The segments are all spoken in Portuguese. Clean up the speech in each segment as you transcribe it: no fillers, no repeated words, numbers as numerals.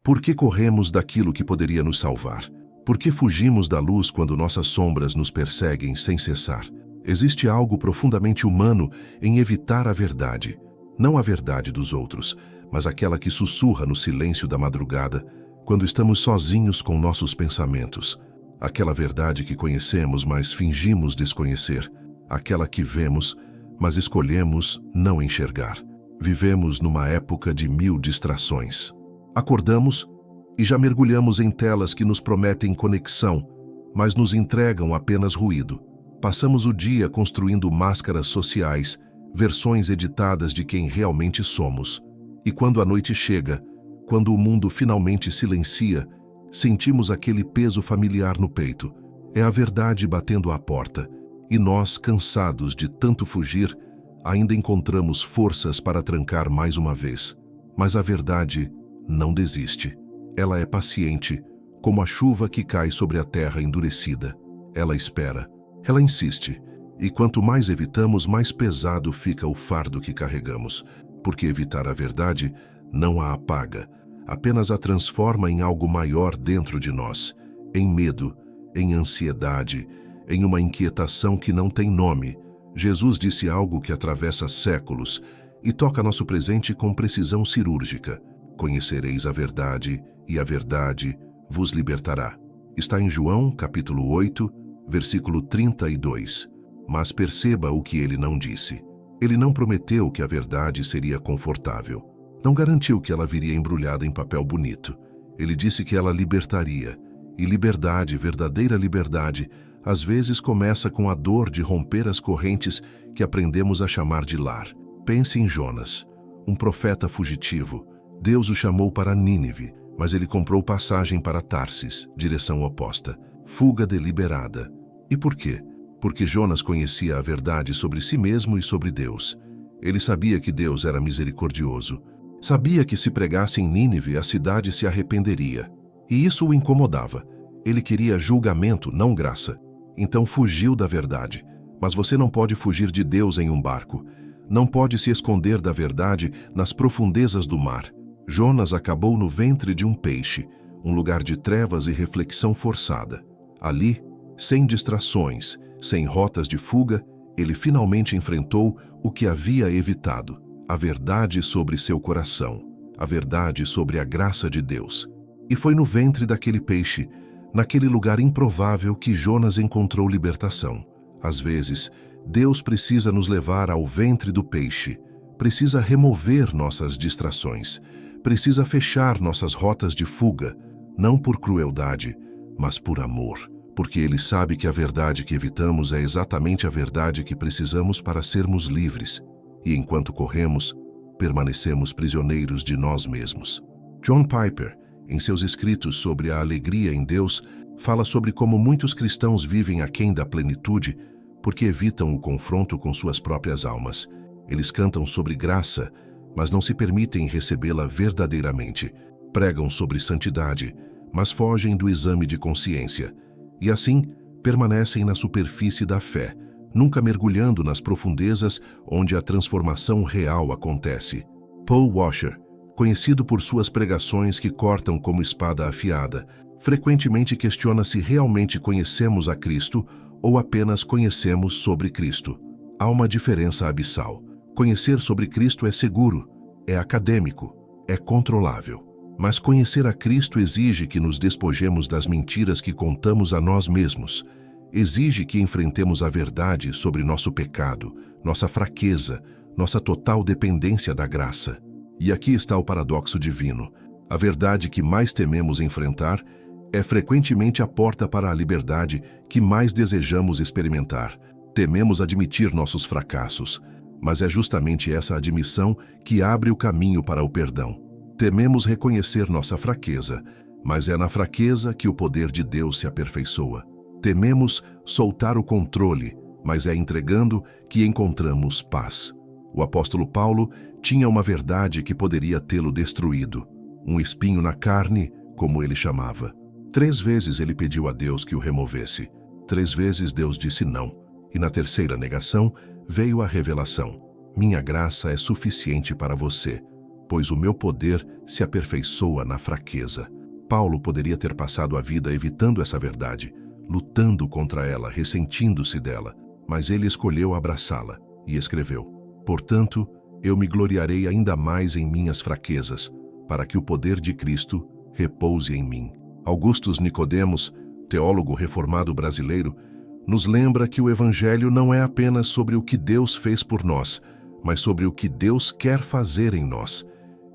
Por que corremos daquilo que poderia nos salvar? Por que fugimos da luz quando nossas sombras nos perseguem sem cessar? Existe algo profundamente humano em evitar a verdade. Não a verdade dos outros, mas aquela que sussurra no silêncio da madrugada, quando estamos sozinhos com nossos pensamentos. Aquela verdade que conhecemos, mas fingimos desconhecer. Aquela que vemos, mas escolhemos não enxergar. Vivemos numa época de 1000 distrações. Acordamos e já mergulhamos em telas que nos prometem conexão, mas nos entregam apenas ruído. Passamos o dia construindo máscaras sociais, versões editadas de quem realmente somos. E quando a noite chega, quando o mundo finalmente silencia, sentimos aquele peso familiar no peito. É a verdade batendo à porta, e nós, cansados de tanto fugir, ainda encontramos forças para trancar mais uma vez. Mas a verdade não desiste. Ela é paciente, como a chuva que cai sobre a terra endurecida. Ela espera, ela insiste, e quanto mais evitamos, mais pesado fica o fardo que carregamos, porque evitar a verdade não a apaga, apenas a transforma em algo maior dentro de nós, em medo, em ansiedade, em uma inquietação que não tem nome. Jesus disse algo que atravessa séculos e toca nosso presente com precisão cirúrgica. Conhecereis a verdade, e a verdade vos libertará. Está em João, capítulo 8, versículo 32. Mas perceba o que ele não disse. Ele não prometeu que a verdade seria confortável. Não garantiu que ela viria embrulhada em papel bonito. Ele disse que ela libertaria. E liberdade, verdadeira liberdade, às vezes começa com a dor de romper as correntes que aprendemos a chamar de lar. Pense em Jonas, um profeta fugitivo. Deus o chamou para Nínive, mas ele comprou passagem para Tarsis, direção oposta. Fuga deliberada. E por quê? Porque Jonas conhecia a verdade sobre si mesmo e sobre Deus. Ele sabia que Deus era misericordioso. Sabia que se pregasse em Nínive, a cidade se arrependeria. E isso o incomodava. Ele queria julgamento, não graça. Então fugiu da verdade. Mas você não pode fugir de Deus em um barco. Não pode se esconder da verdade nas profundezas do mar. Jonas acabou no ventre de um peixe, um lugar de trevas e reflexão forçada. Ali, sem distrações, sem rotas de fuga, ele finalmente enfrentou o que havia evitado, a verdade sobre seu coração, a verdade sobre a graça de Deus. E foi no ventre daquele peixe, naquele lugar improvável, que Jonas encontrou libertação. Às vezes, Deus precisa nos levar ao ventre do peixe, precisa remover nossas distrações, precisa fechar nossas rotas de fuga, não por crueldade, mas por amor, porque Ele sabe que a verdade que evitamos é exatamente a verdade que precisamos para sermos livres, e enquanto corremos, permanecemos prisioneiros de nós mesmos. John Piper, em seus escritos sobre a alegria em Deus, fala sobre como muitos cristãos vivem aquém da plenitude porque evitam o confronto com suas próprias almas. Eles cantam sobre graça, mas não se permitem recebê-la verdadeiramente. Pregam sobre santidade, mas fogem do exame de consciência. E assim, permanecem na superfície da fé, nunca mergulhando nas profundezas onde a transformação real acontece. Paul Washer, conhecido por suas pregações que cortam como espada afiada, frequentemente questiona se realmente conhecemos a Cristo ou apenas conhecemos sobre Cristo. Há uma diferença abissal. Conhecer sobre Cristo é seguro, é acadêmico, é controlável. Mas conhecer a Cristo exige que nos despojemos das mentiras que contamos a nós mesmos. Exige que enfrentemos a verdade sobre nosso pecado, nossa fraqueza, nossa total dependência da graça. E aqui está o paradoxo divino. A verdade que mais tememos enfrentar é frequentemente a porta para a liberdade que mais desejamos experimentar. Tememos admitir nossos fracassos, mas é justamente essa admissão que abre o caminho para o perdão. Tememos reconhecer nossa fraqueza, mas é na fraqueza que o poder de Deus se aperfeiçoa. Tememos soltar o controle, mas é entregando que encontramos paz. O apóstolo Paulo tinha uma verdade que poderia tê-lo destruído, um espinho na carne, como ele chamava. 3 vezes ele pediu a Deus que o removesse. 3 vezes Deus disse não, e na terceira negação veio a revelação: minha graça é suficiente para você, pois o meu poder se aperfeiçoa na fraqueza. Paulo poderia ter passado a vida evitando essa verdade, lutando contra ela, ressentindo-se dela, mas ele escolheu abraçá-la e escreveu: portanto, eu me gloriarei ainda mais em minhas fraquezas, para que o poder de Cristo repouse em mim. Augustus Nicodemos, teólogo reformado brasileiro, nos lembra que o Evangelho não é apenas sobre o que Deus fez por nós, mas sobre o que Deus quer fazer em nós.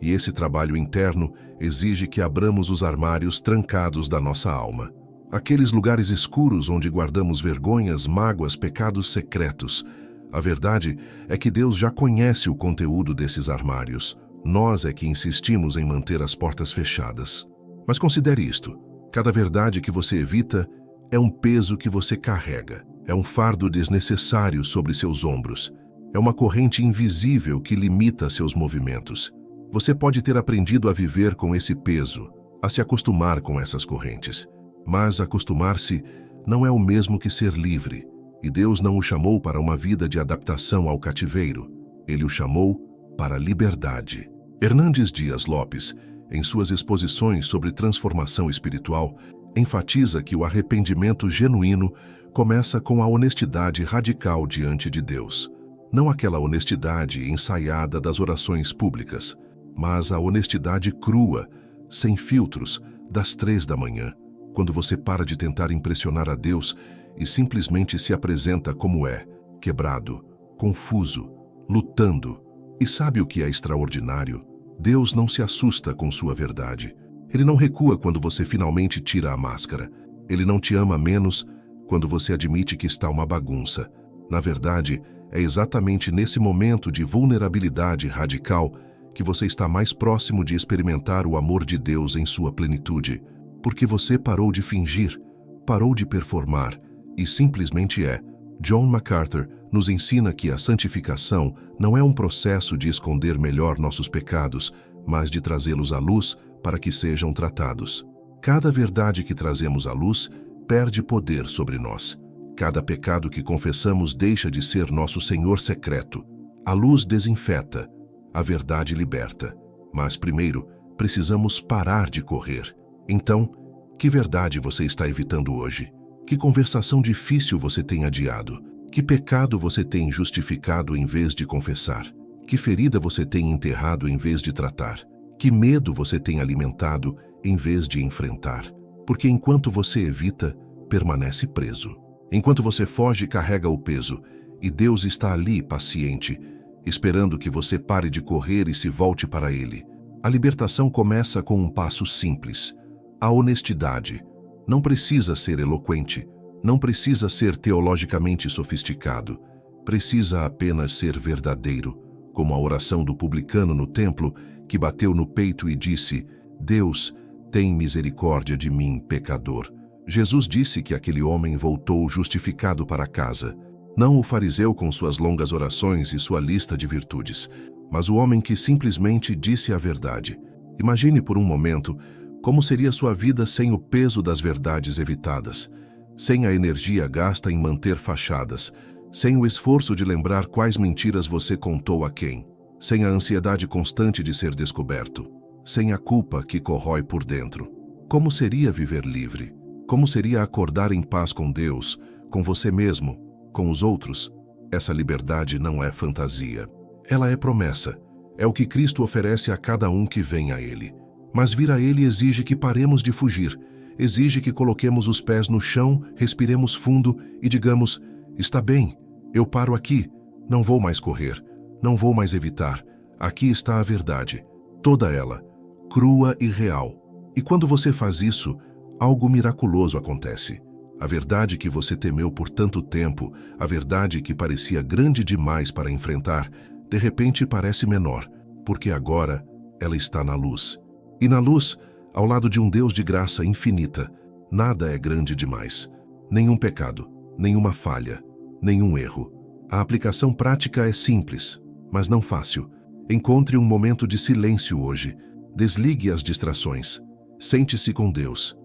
E esse trabalho interno exige que abramos os armários trancados da nossa alma. Aqueles lugares escuros onde guardamos vergonhas, mágoas, pecados secretos. A verdade é que Deus já conhece o conteúdo desses armários. Nós é que insistimos em manter as portas fechadas. Mas considere isto: cada verdade que você evita é um peso que você carrega, é um fardo desnecessário sobre seus ombros, é uma corrente invisível que limita seus movimentos. Você pode ter aprendido a viver com esse peso, a se acostumar com essas correntes. Mas acostumar-se não é o mesmo que ser livre, e Deus não o chamou para uma vida de adaptação ao cativeiro. Ele o chamou para a liberdade. Hernandes Dias Lopes, em suas exposições sobre transformação espiritual, enfatiza que o arrependimento genuíno começa com a honestidade radical diante de Deus. Não aquela honestidade ensaiada das orações públicas, mas a honestidade crua, sem filtros, das 3 da manhã, quando você para de tentar impressionar a Deus e simplesmente se apresenta como é, quebrado, confuso, lutando. E sabe o que é extraordinário? Deus não se assusta com sua verdade. Ele não recua quando você finalmente tira a máscara. Ele não te ama menos quando você admite que está uma bagunça. Na verdade, é exatamente nesse momento de vulnerabilidade radical que você está mais próximo de experimentar o amor de Deus em sua plenitude, porque você parou de fingir, parou de performar e simplesmente é. John MacArthur nos ensina que a santificação não é um processo de esconder melhor nossos pecados, mas de trazê-los à luz para que sejam tratados. Cada verdade que trazemos à luz perde poder sobre nós. Cada pecado que confessamos deixa de ser nosso Senhor secreto. A luz desinfeta, a verdade liberta. Mas primeiro, precisamos parar de correr. Então, que verdade você está evitando hoje? Que conversação difícil você tem adiado? Que pecado você tem justificado em vez de confessar? Que ferida você tem enterrado em vez de tratar? Que medo você tem alimentado em vez de enfrentar? Porque enquanto você evita, permanece preso. Enquanto você foge, carrega o peso, e Deus está ali, paciente, esperando que você pare de correr e se volte para Ele. A libertação começa com um passo simples: a honestidade. Não precisa ser eloquente, não precisa ser teologicamente sofisticado, precisa apenas ser verdadeiro, como a oração do publicano no templo, que bateu no peito e disse: Deus, tem misericórdia de mim, pecador. Jesus disse que aquele homem voltou justificado para casa. Não o fariseu com suas longas orações e sua lista de virtudes, mas o homem que simplesmente disse a verdade. Imagine por um momento como seria sua vida sem o peso das verdades evitadas, sem a energia gasta em manter fachadas, sem o esforço de lembrar quais mentiras você contou a quem, sem a ansiedade constante de ser descoberto, sem a culpa que corrói por dentro. Como seria viver livre? Como seria acordar em paz com Deus, com você mesmo, com os outros? Essa liberdade não é fantasia. Ela é promessa. É o que Cristo oferece a cada um que vem a Ele. Mas vir a Ele exige que paremos de fugir, exige que coloquemos os pés no chão, respiremos fundo e digamos: está bem, eu paro aqui, não vou mais correr, não vou mais evitar. Aqui está a verdade, toda ela, crua e real. E quando você faz isso, algo miraculoso acontece. A verdade que você temeu por tanto tempo, a verdade que parecia grande demais para enfrentar, de repente parece menor, porque agora ela está na luz. E na luz, ao lado de um Deus de graça infinita, nada é grande demais. Nenhum pecado, nenhuma falha, nenhum erro. A aplicação prática é simples, mas não fácil. Encontre um momento de silêncio hoje. Desligue as distrações. Sente-se com Deus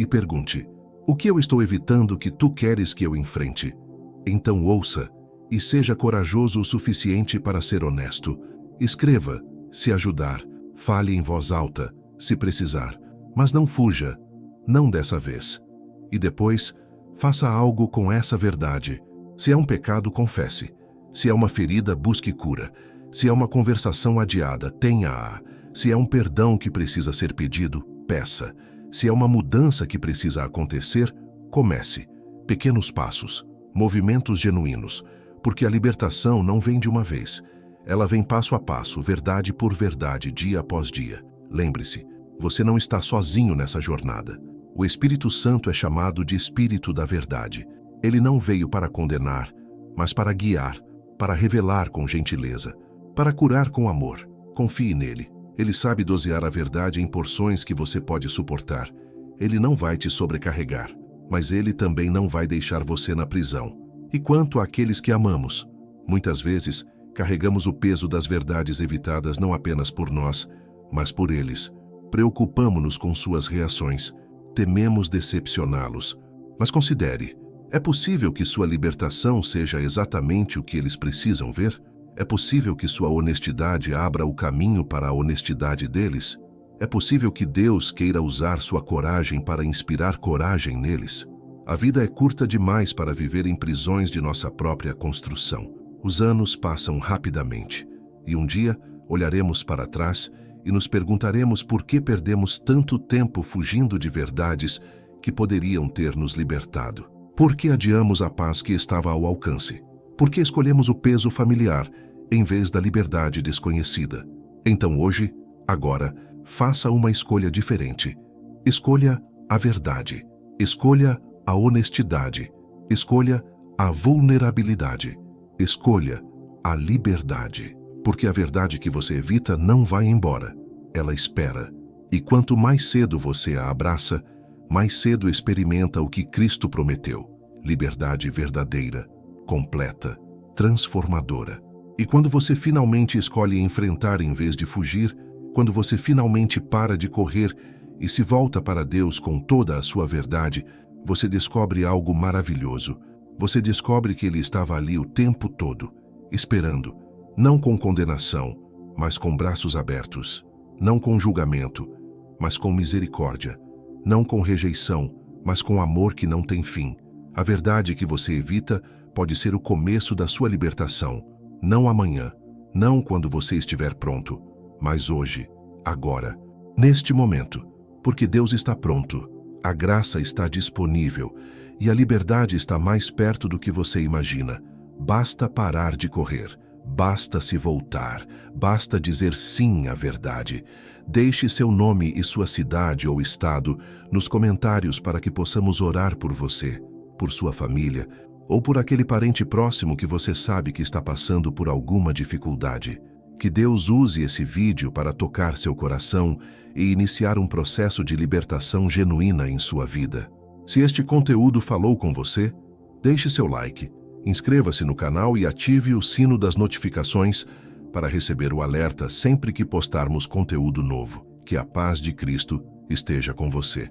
e pergunte: o que eu estou evitando que tu queres que eu enfrente? Então ouça e seja corajoso o suficiente para ser honesto. Escreva, se ajudar, Fale em voz alta, se precisar, mas não fuja, não dessa vez. E depois, faça algo com essa verdade. Se é um pecado, confesse. Se é uma ferida, busque cura. Se é uma conversação adiada, tenha-a. Se é um perdão que precisa ser pedido, peça. Se é uma mudança que precisa acontecer, comece. Pequenos passos, movimentos genuínos, porque a libertação não vem de uma vez. Ela vem passo a passo, verdade por verdade, dia após dia. Lembre-se, você não está sozinho nessa jornada. O Espírito Santo é chamado de Espírito da Verdade. Ele não veio para condenar, mas para guiar, para revelar com gentileza, para curar com amor. Confie nele. Ele sabe dosear a verdade em porções que você pode suportar. Ele não vai te sobrecarregar, mas ele também não vai deixar você na prisão. E quanto àqueles que amamos, muitas vezes carregamos o peso das verdades evitadas não apenas por nós, mas por eles. Preocupamo-nos com suas reações, tememos decepcioná-los. Mas considere, é possível que sua libertação seja exatamente o que eles precisam ver? É possível que sua honestidade abra o caminho para a honestidade deles? É possível que Deus queira usar sua coragem para inspirar coragem neles? A vida é curta demais para viver em prisões de nossa própria construção. Os anos passam rapidamente, e um dia olharemos para trás e nos perguntaremos por que perdemos tanto tempo fugindo de verdades que poderiam ter nos libertado. Por que adiamos a paz que estava ao alcance? Por que escolhemos o peso familiar em vez da liberdade desconhecida? Então hoje, agora, faça uma escolha diferente. Escolha a verdade. Escolha a honestidade. Escolha a vulnerabilidade. Escolha a liberdade. Porque a verdade que você evita não vai embora. Ela espera. E quanto mais cedo você a abraça, mais cedo experimenta o que Cristo prometeu. Liberdade verdadeira, completa, transformadora. E quando você finalmente escolhe enfrentar em vez de fugir, quando você finalmente para de correr e se volta para Deus com toda a sua verdade, você descobre algo maravilhoso. Você descobre que Ele estava ali o tempo todo, esperando, não com condenação, mas com braços abertos, não com julgamento, mas com misericórdia, não com rejeição, mas com amor que não tem fim. A verdade que você evita pode ser o começo da sua libertação, não amanhã, não quando você estiver pronto, mas hoje, agora, neste momento, porque Deus está pronto, a graça está disponível e a liberdade está mais perto do que você imagina. Basta parar de correr, basta se voltar, basta dizer sim à verdade. Deixe seu nome e sua cidade ou estado nos comentários para que possamos orar por você, por sua família ou por aquele parente próximo que você sabe que está passando por alguma dificuldade. Que Deus use esse vídeo para tocar seu coração e iniciar um processo de libertação genuína em sua vida. Se este conteúdo falou com você, deixe seu like, inscreva-se no canal e ative o sino das notificações para receber o alerta sempre que postarmos conteúdo novo. Que a paz de Cristo esteja com você.